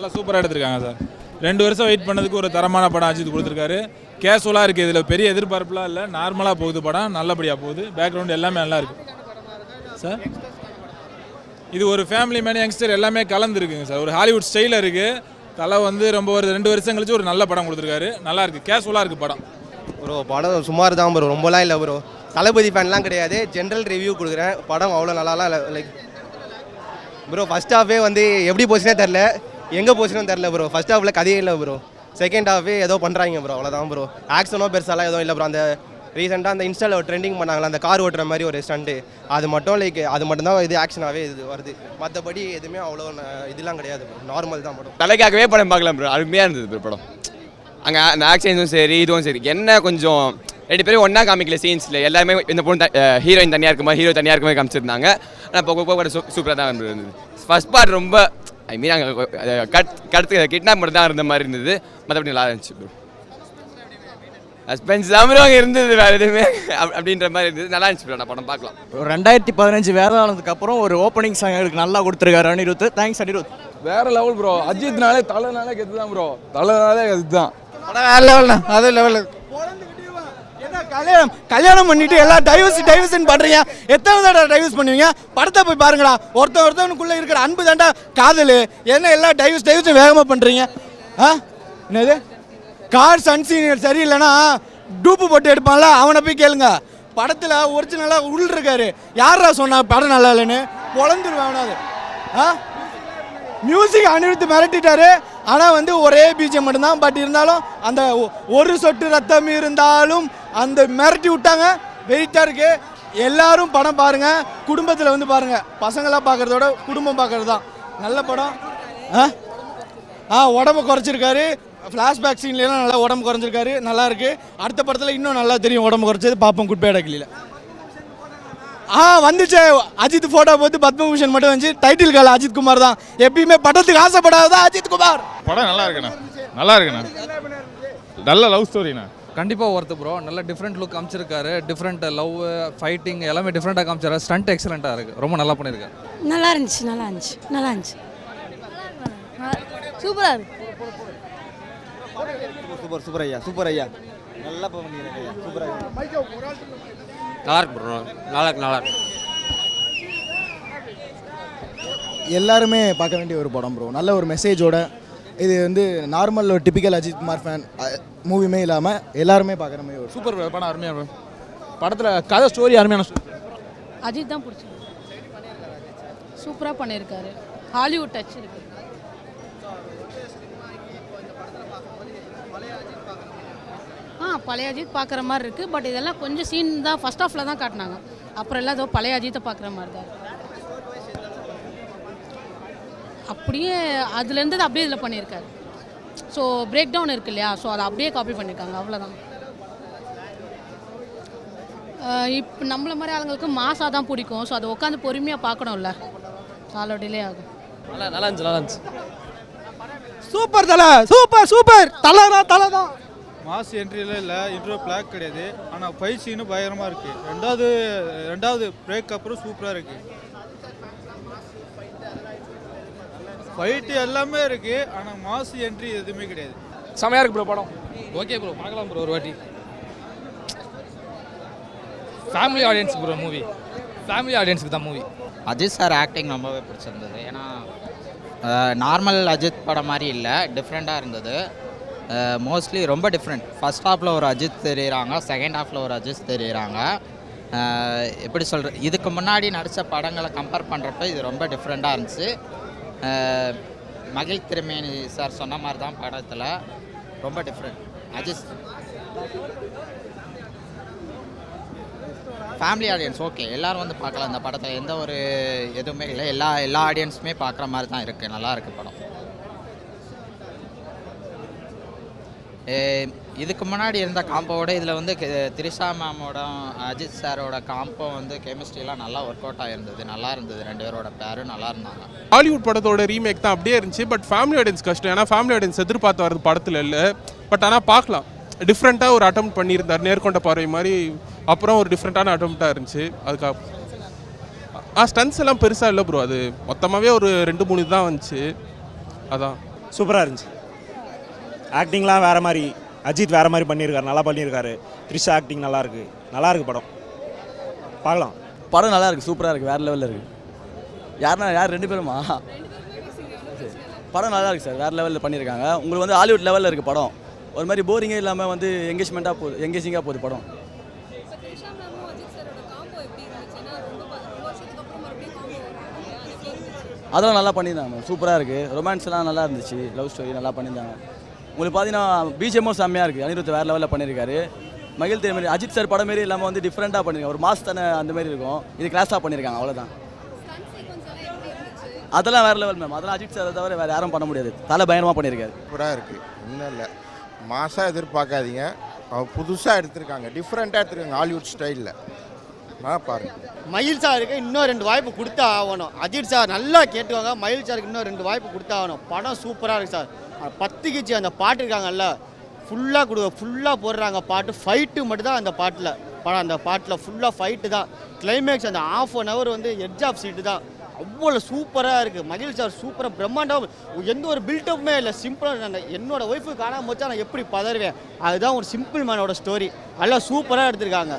நல்லா சூப்பராக எடுத்திருக்காங்க சார். 2 வருஷம் வெயிட் பண்ணதுக்கு ஒரு தரமான படம் அஜித் கொடுத்துருக்காரு. கேஷுவலாக இருக்குது, இதில் பெரிய எதிர்பார்ப்புலாம் இல்லை, நார்மலாக போகுது படம், நல்லபடியாக போகுது. பேக்ரவுண்ட் எல்லாமே நல்லா இருக்குது சார். இது ஒரு ஃபேமிலி மேன் யங்ஸ்டர் எல்லாமே கலந்துருக்குங்க சார். ஒரு ஹாலிவுட் ஸ்டைலில் இருக்குது. தலை வந்து ரொம்ப ஒரு 2 வருஷம் கழிச்சு ஒரு நல்ல படம் கொடுத்துருக்காரு. நல்லா இருக்குது, கேஷுவலாக இருக்குது படம். ப்ரோ படம் சுமார் தான் ப்ரோ, ரொம்பலாம் இல்லை ப்ரோ. தளபதி ஃபேன்லாம் கிடையாது, ஜென்ரல் ரிவ்யூ கொடுக்குறேன். படம் அவ்வளோ நல்லாலாம் இல்லை. லைக் ப்ரோ ஃபஸ்ட் ஹாஃபே வந்து எப்படி போச்சுனே தெரில, எங்கே போச்சுன்னு தெரில ப்ரோ. ஃபஸ்ட் ஹாஃபில் கதையே இல்லை ப்ரோ. செகண்ட் ஹாஃபே ஏதோ பண்ணுறாங்க ப்ரோ, அவ்வளோதான் ப்ரோ. ஆக்ஷனோ பெருசாலாம் எதுவும் இல்லை ப்ரோ. அந்த ரீசெண்டாக அந்த இன்ஸ்டாவில் ட்ரெண்டிங் பண்ணாங்களா, அந்த கார் ஓட்டுற மாதிரி ஒரு ஸ்டண்ட்டு, அது மட்டும் லைக் அது மட்டும்தான் இது ஆக்ஷனாகவே இது வருது. மற்றபடி எதுவுமே அவ்வளோ இதெல்லாம் கிடையாது ப்ரோ, நார்மல் தான் படம். தலைக்காகவே படம் பார்க்கலாம் ப்ரோ, அருமையாக இருந்தது ப்ரோ படம். அங்கே அந்த ஆக்ஷன்ஸும் சரி இதுவும் சரி, என்ன கொஞ்சம் 2 பேரும் ஒன்றா காமிக்கல சீன்ஸில். எல்லாருமே இந்த பொண்ணு ஹீரோயின் தனியாக இருக்க மாதிரி, ஹீரோ தனியாக இருக்க மாதிரி காமிச்சிருந்தாங்க. ஆனால் போக சூப்பராக தான் இருந்தது. ஃபர்ஸ்ட் பார்ட் ரொம்ப ஐ மீன் அங்கே கிட்னாப் மட்டும் தான் இருந்த மாதிரி இருந்தது. மற்றபடி நல்லா இருந்துச்சு ப்ரோ. சஸ்பென்ஸ் தான் இருந்தது, வேறு எதுவுமே அப்படின்ற மாதிரி இருந்தது. நல்லா இருந்துச்சு ப்ரோ, நான் படம் பார்க்கலாம். 2015 வேதாளத்துக்கு அப்புறம் ஒரு ஓப்பனிங் சாங் எனக்கு நல்லா கொடுத்துருக்காரு அனிருத். தேங்க்ஸ் அனிருத். வேற லெவல் ப்ரோ. அஜித்னாலே தலைனாலே கெத்து தான் ப்ரோ, தலைனாலே கெத்து தான். வேற லெவல் தான், அது லெவல். கல்யாணம் பண்ணிட்டு எல்லாம் டைவர்ஷன் பண்றீங்க. எத்தனை தடவை டைவர்ஸ் பண்ணுவீங்க? படத்தை போய் பாருங்களா. ஒருத்தவனுக்குள்ள இருக்கிற அன்பு தாண்டா காதல். என்ன எல்லாம் டைவர்ஸ் வேகமா பண்றீங்க? என்னது கார் சன்சீனியர் சரியில்லைன்னா டூப்பு போட்டு எடுப்பான்ல, அவனை போய் கேளுங்க. படத்தில் ஒரிஜினலாக உள் இருக்காரு. யாரா சொன்னா படம் நல்லா இல்லைன்னு? பொழந்துருவான் அது. மியூசிக் அனிருத்து மிரட்டிட்டாரு. ஆனால் வந்து ஒரே பிஜிஎம் மட்டும்தான். பட் இருந்தாலும் அந்த ஒரு சொட்டு ரத்தம் இருந்தாலும் அந்த மிரட்டி விட்டாங்க. வெயிட்டாக இருக்கு. எல்லாரும் படம் பாருங்க, குடும்பத்தில் வந்து பாருங்க. பசங்களாம் பார்க்கறதோட குடும்பம் பார்க்கறது தான் நல்ல படம். உடம்பு குறைச்சிருக்காரு. ஃப்ளாஷ்பேக் சீன்லாம் நல்லா உடம்பு குறைஞ்சிருக்காரு, நல்லா இருக்கு. அடுத்த படத்தில் இன்னும் நல்லா தெரியும் உடம்பு குறைச்சது. பார்ப்போம் குட் பேட் அகிலியில். வந்துச்சு அஜித் ஃபோட்டோ போட்டு பத்மபூஷன் மட்டும் வந்துச்சு. டைட்டில் கால அஜித் குமார் தான். எப்பயுமே படத்துக்கு ஆசைப்படாததான் அஜித் குமார். படம் நல்லா இருக்குண்ணா, நல்லா இருக்குண்ணா. நல்ல லவ் ஸ்டோரிண்ணா. கண்டிப்பாக ஒருத்து ப்ரோ. நல்ல டிஃப்ரெண்ட் லுக் காமிச்சிருக்காரு. டிஃப்ரெண்ட் லவ் ஃபைட்டிங் எல்லாமே டிஃப்ரெண்ட்டாக காமிச்சிருக்காரு. ஸ்டண்ட் எக்ஸலண்ட்டாக இருக்குது, ரொம்ப நல்லா பண்ணியிருக்காரு. நல்லா இருந்துச்சு, நல்லா இருந்துச்சு, நல்லா இருந்துச்சு. சூப்பராக இருக்கு. சூப்பர் சூப்பர் ஐயா, சூப்பர் ஐயா, நல்லா பண்ணிக்கிறேன் ஐயா, சூப்பர் ஐயா. நல்லா இருக்கு ப்ரோ, நல்லா இருக்கு, நல்லா இருக்கு. எல்லாருமே பார்க்க வேண்டிய ஒரு படம் ப்ரோ. நல்ல ஒரு மெசேஜோட. இது வந்து நார்மல் ஒரு டிபிக்கல் அஜித் குமார் ஃபேன் மூவியுமே இல்லாமல் எல்லாருமே பார்க்குற மாதிரி ஒரு சூப்பர் படம், அருமையான படத்தில் கதை ஸ்டோரி அருமையான. அஜித் தான் பிடிச்சி சூப்பராக பண்ணியிருக்காரு. ஹாலிவுட் டச் இருக்கு. பழைய அஜித் பார்க்குற மாதிரி இருக்குது. பட் இதெல்லாம் கொஞ்சம் சீன் தான் ஃபர்ஸ்ட் ஹாஃபில் தான் காட்டினாங்க. அப்புறம் எல்லாம் ஏதோ பழைய அஜித்தை பார்க்குற மாதிரி தான் அப்படியே அதுலேருந்து அப்படியே இதில் பண்ணியிருக்காரு. ஸோ பிரேக் டவுன் இருக்கு இல்லையா, ஸோ அதை அப்படியே காப்பி பண்ணியிருக்காங்க, அவ்வளோதான். இப்போ நம்மள மாதிரி ஆளுங்களுக்கு மாசாக தான் பிடிக்கும். ஸோ அதை உட்காந்து பொறுமையாக பார்க்கணும்ல, சாலோ டிலே ஆகும். நல்லா இருந்துச்சு, நல்லா இருந்துச்சு. சூப்பர் தலை, சூப்பர் சூப்பர் தலை தான். மாஸ் என்ட்ரியில் இல்லை, இன்ட்ரோ பிளாக் கிடையாது. ஆனால் ஃபைட் சீனு பயங்கரமாக இருக்குது. ரெண்டாவது பிரேக் அப்புறம் சூப்பராக இருக்குது. ஃபைட்டு எல்லாமே இருக்குது, ஆனால் மாஸ் என்ட்ரி எதுவுமே கிடையாது. செமையாக இருக்கு ப்ரோ படம். ஓகே ப்ரோ, பார்க்கலாம் ப்ரோ ஒரு வாட்டி. Family audience bro movie, family ஆடியன்ஸுக்கு தான் மூவி. அஜித் சார் ஆக்டிங் ரொம்பவே பிடிச்சிருந்தது. ஏன்னா நார்மல் அஜித் படம் மாதிரி இல்லை, டிஃப்ரெண்ட்டாக இருந்தது. மோஸ்ட்லி ரொம்ப டிஃப்ரெண்ட். ஃபர்ஸ்ட் ஹாஃபில் ஒரு அஜித் தெரியுறாங்க, செகண்ட் ஹாஃபில் ஒரு அஜித் தெரியுறாங்க. எப்படி சொல்கிற, இதுக்கு முன்னாடி நடித்த படங்களை கம்பேர் பண்ணுறப்ப இது ரொம்ப டிஃப்ரெண்ட்டாக இருந்துச்சு. மகிழ் திருமேனி சார் சொன்ன மாதிரி தான் படத்தில் ரொம்ப different. Ajith family audience okay, எல்லோரும் வந்து பார்க்கலாம். இந்த படத்தில் எந்த ஒரு எதுவுமே இல்லை, எல்லா ஆடியன்ஸுமே பார்க்குற மாதிரி தான் இருக்குது. நல்லா இருக்குது படம். இதுக்கு முன்னாடி இருந்த காம்போவோட இதில் வந்து திரிஷா மேமோட அஜித் சாரோட காம்போ வந்து கெமிஸ்ட்ரிலாம் நல்லா ஒர்க் அவுட் ஆகிருந்தது. நல்லா இருந்தது, 2 பேரோட பேரும் நல்லா இருந்தாங்க. ஹாலிவுட் படத்தோட ரீமேக் தான் அப்படியே இருந்துச்சு. பட் ஃபேமிலி ஆடியன்ஸ் கஷ்டம். ஏன்னா ஃபேமிலி ஆடியன்ஸ் எதிர்பார்த்து வரது படத்தில் இல்லை. பட் ஆனால் பார்க்கலாம், டிஃப்ரெண்ட்டாக ஒரு அட்டெம்ப்ட் பண்ணியிருந்தார், நேர்கொண்ட பார்வை மாதிரி. அப்புறம் ஒரு டிஃப்ரெண்ட்டான அட்டெம்ப்டாக இருந்துச்சு. அதுக்காக ஸ்டன்ஸ் எல்லாம் பெருசாக இல்லை ப்ரோ. அது மொத்தமாகவே ஒரு 2-3 தான் வந்துச்சு. அதான் சூப்பராக இருந்துச்சு. ஆக்டிங்லாம் வேறு மாதிரி, அஜித் வேறு மாதிரி பண்ணியிருக்காரு, நல்லா பண்ணியிருக்காரு. த்ரிஷா ஆக்டிங் நல்லாயிருக்கு படம், பார்க்கலாம். படம் நல்லா இருக்குது, சூப்பராக இருக்குது, வேறு லெவலில் இருக்குது. யார் 2 பேருமா? படம் நல்லா இருக்குது சார், வேறு லெவலில் பண்ணியிருக்காங்க. உங்களுக்கு வந்து ஹாலிவுட் லெவலில் இருக்குது படம். ஒரு மாதிரி போரிங்கே இல்லாமல் வந்து எங்கேஜிங்காக போகுது படம். அதெல்லாம் நல்லா பண்ணியிருந்தாங்க மேம், சூப்பராக இருக்குது. ரொமான்ஸ்லாம் நல்லா இருந்துச்சு, லவ் ஸ்டோரி நல்லா பண்ணியிருந்தாங்க. உங்களுக்கு பார்த்தீங்கன்னா பிஜிஎம்மும் செம்மையாக இருக்குது. அனிருத் வேறு லெவலில் பண்ணியிருக்காரு. மகிழ் தேர் மாதிரி அஜித் சார் படம் மாரி இல்லாமல் வந்து டிஃப்ரெண்ட்டாக பண்ணியிருக்காங்க. ஒரு மாஸ் தானே அந்த மாதிரி இருக்கும், இது கிளாஸாக பண்ணியிருக்காங்க, அவ்வளோதான். அதெல்லாம் வேறு லெவல் மேம், அதெல்லாம் அஜித் சாரை தவிர வேறு யாரும் பண்ண முடியாது. தலை பயங்கரமாக பண்ணியிருக்காரு. சூப்பராக இருக்குது, இன்னும் இல்லை மாசாக எதிர்பார்க்காதீங்க. அவங்க புதுசாக எடுத்திருக்காங்க, டிஃப்ரெண்ட்டாக எடுத்திருக்காங்க ஹாலிவுட் ஸ்டைலில். பாருங்க. மயில் சாருக்கு இன்னும் 2 வாய்ப்பு கொடுத்தா ஆகணும். அஜித் சார் நல்லா கேட்டுவாங்க, மயில் சாருக்கு இன்னும் 2 வாய்ப்பு கொடுத்தா ஆகணும். படம் சூப்பராக இருக்குது சார். 10 கிச்சு அந்த பாட்டு இருக்காங்கல்ல, ஃபுல்லாக போடுறாங்க பாட்டு. ஃபைட்டு மட்டும் தான் அந்த பாட்டில் படம். அந்த பாட்டில் ஃபுல்லாக ஃபைட்டு தான். கிளைமேக்ஸ் அந்த ½ வந்து எட்ஜ் ஆஃப் சீட்டு தான். அவ்வளோ சூப்பராக இருக்குது. மகிழ் சார் சூப்பராக பிரம்மாண்டம். எந்த ஒரு பில்டப்புமே இல்லை, சிம்பிளாக. என்னோட ஒய்ஃபு காணாமல் வச்சா நான் எப்படி பதறுவேன். அதுதான் ஒரு சிம்பிள் மேனோட ஸ்டோரி. நல்லா சூப்பராக எடுத்திருக்காங்க.